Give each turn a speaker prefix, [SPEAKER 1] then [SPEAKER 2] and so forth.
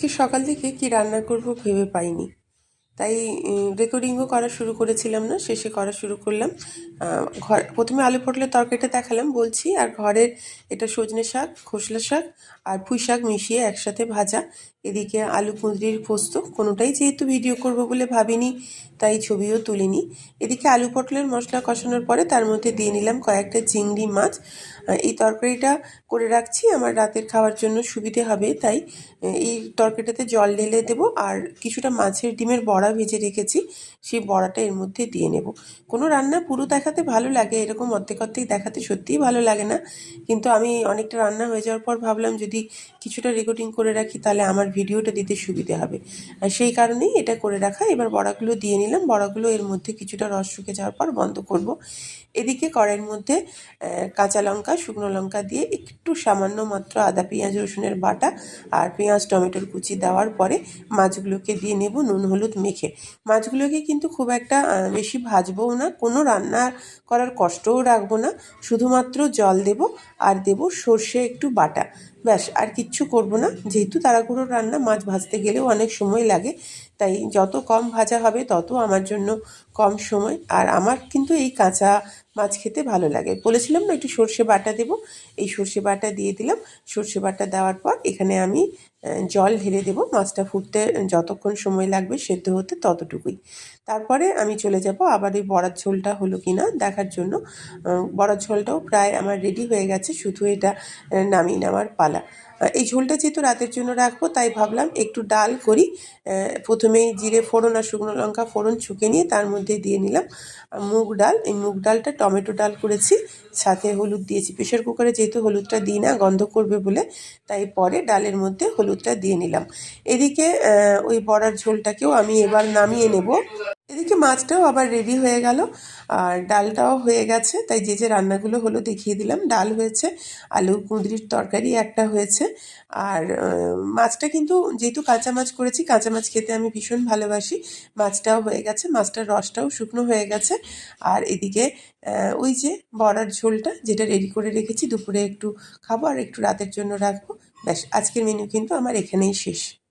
[SPEAKER 1] আজকে সকাল থেকে কি রান্না করব ভেবে পাইনি, তাই রেকর্ডিংও করা শুরু করেছিলাম না, শেষে করা শুরু করলাম। প্রথমে আলু পটলের তরকারিটা দেখালাম বলছি, আর ঘরের এটা সজনে শাক, খোসলা শাক আর পুঁই শাক মিশিয়ে একসাথে ভাজা। এদিকে আলু কুঁদরির পোস্ত, কোনোটাই যেহেতু ভিডিও করব বলে ভাবিনি, তাই ছবিও তুলিনি। এদিকে আলু পটলের মশলা কষানোর পরে তার মধ্যে দিয়ে নিলাম কয়েকটা চিংড়ি মাছ। এই তরকারিটা করে রাখছি আমার রাতের খাওয়ার জন্য সুবিধে হবে, তাই এই তরকারিটাতে জল ঢেলে দেবো। আর কিছুটা মাছের ডিমের বড়া ভেজে রেখেছি, সেই বড়াটা এর মধ্যে দিয়ে নেব। কোনো রান্না পুরো দেখাতে ভালো লাগে, এরকম অর্ধেক অর্ধেক দেখাতে সত্যিই ভালো লাগে না, কিন্তু আমি অনেকটা রান্না হয়ে যাওয়ার পর ভাবলাম যদি কিছুটা রেকর্ডিং করে রাখি তাহলে আমার ভিডিওটা দিতে সুবিধে হবে, আর সেই কারণেই এটা করে রাখা। এবার বড়াগুলো দিয়ে নিলাম, বড়াগুলো এর মধ্যে কিছুটা রস শুকে যাওয়ার পর বন্ধ করব। এদিকে কড়াইয়ের মধ্যে কাঁচা লঙ্কা, শুকনো লঙ্কা দিয়ে একটু সামান্য মাত্র আদা পেঁয়াজ রসুনের বাটা আর পেঁয়াজ টমেটোর কুচি দেওয়ার পরে মাছগুলোকে দিয়ে নেব নুন হলুদ মেখে। মাছগুলোকে কিন্তু খুব একটা বেশি ভাজবও না, কোনো রান্না করার কষ্টও রাখবো না, শুধুমাত্র জল দেব আর দেব সর্ষে একটু বাটা, ব্যাস, আর কিচ্ছু করব না। যেহেতু তাড়াহুড়োর রান্না, মাছ ভাজতে গেলেও অনেক সময় লাগে, তাই যত কম ভাজা হবে তত আমার জন্য কম সময়। আর আমার কিন্তু এই কাঁচা মাছ খেতে ভালো লাগে। বলেছিলাম না একটু সর্ষে বাটা দেব, এই সর্ষে বাটা দিয়ে দিলাম। সর্ষে বাটা দেওয়ার পর এখানে আমি জল ঢেলে দেব, মাছটা ফুটতে যতক্ষণ সময় লাগবে সেদ্ধ হতে ততটুকুই। তারপরে আমি চলে যাব আবার এই বড়ার ঝোলটা হলো কি না দেখার জন্য। বড়ার ঝোলটাও প্রায় আমার রেডি হয়ে গেছে, শুধু এটা নামিয়ে নেওয়ার পালা। এই ঝোলটা যেহেতু রাতের জন্য রাখবো, তাই ভাবলাম একটু ডাল করি। প্রথমেই জিরে ফোড়ন আর শুকনো লঙ্কা ফোড়ন ছুঁকে নিয়ে তার মধ্যে দিয়ে নিলাম মুগ ডাল। এই মুগ ডালটা টমেটো ডাল করেছি, সাথে হলুদ দিয়েছি। প্রেশার কুকারে যেহেতু হলুদটা দিই না, গন্ধ করবে বলে, তাই পরে ডালের মধ্যে হলুদটা দিয়ে নিলাম। এদিকে ওই বড়ার ঝোলটাকেও আমি এবার নামিয়ে নেব। এদিকে মাছটাও আবার রেডি হয়ে গেল, আর ডালটাও হয়ে গেছে। তাই যে যে রান্নাগুলো হলো দেখিয়ে দিলাম। ডাল হয়েছে, আলু কুঁদরির তরকারি একটা হয়েছে, আর মাছটা কিন্তু যেহেতু কাঁচা মাছ করেছি, কাঁচা মাছ খেতে আমি ভীষণ ভালোবাসি, মাছটাও হয়ে গেছে, মাছটার রসটাও শুকনো হয়ে গেছে। আর এদিকে ওই যে বড়ার ঝোলটা যেটা রেডি করে রেখেছি, দুপুরে একটু খাবো আর একটু রাতের জন্য রাখবো। ব্যাস, আজকের মেনু কিন্তু আমার এখানেই শেষ।